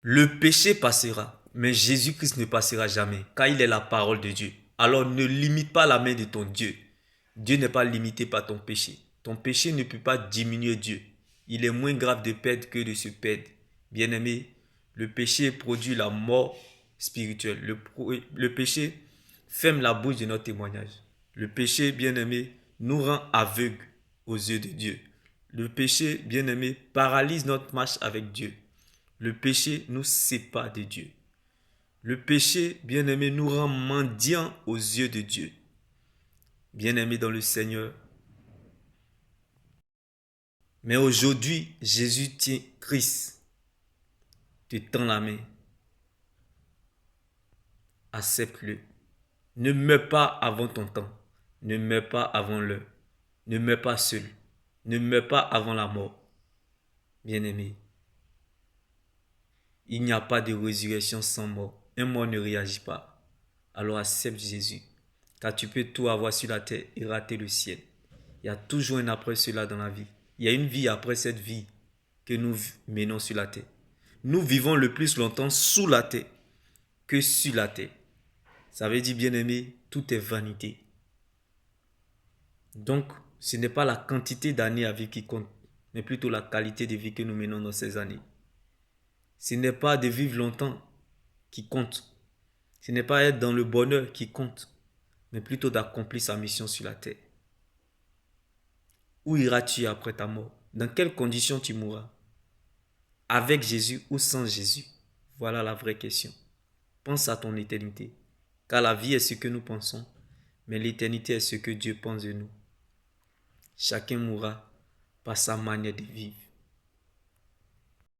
Le péché passera, mais Jésus-Christ ne passera jamais, car il est la parole de Dieu. Alors ne limite pas la main de ton Dieu. Dieu n'est pas limité par ton péché. Ton péché ne peut pas diminuer Dieu. Il est moins grave de perdre que de se perdre. Bien-aimé, le péché produit la mort spirituelle. Le péché ferme la bouche de notre témoignage. Le péché, bien-aimé, nous rend aveugles aux yeux de Dieu. Le péché, bien-aimé, paralyse notre marche avec Dieu. Le péché nous sépare de Dieu. Le péché, bien-aimé, nous rend mendiants aux yeux de Dieu. Bien-aimé dans le Seigneur. Mais aujourd'hui, Jésus tient Christ, te tend la main. Accepte-le. Ne meurs pas avant ton temps. Ne meurs pas avant l'heure. Ne meurs pas seul. Ne meurs pas avant la mort. Bien-aimé, il n'y a pas de résurrection sans mort. Un mort ne réagit pas. Alors accepte Jésus. Car tu peux tout avoir sur la terre et rater le ciel. Il y a toujours un après cela dans la vie. Il y a une vie après cette vie que nous menons sur la terre. Nous vivons le plus longtemps sous la terre que sur la terre. Ça veut dire, bien-aimé, tout est vanité. Donc, ce n'est pas la quantité d'années à vivre qui compte, mais plutôt la qualité de vie que nous menons dans ces années. Ce n'est pas de vivre longtemps qui compte. Ce n'est pas être dans le bonheur qui compte, mais plutôt d'accomplir sa mission sur la terre. Où iras-tu après ta mort? Dans quelles conditions tu mourras? Avec Jésus ou sans Jésus? Voilà la vraie question. Pense à ton éternité. Car la vie est ce que nous pensons, mais l'éternité est ce que Dieu pense de nous. Chacun mourra par sa manière de vivre.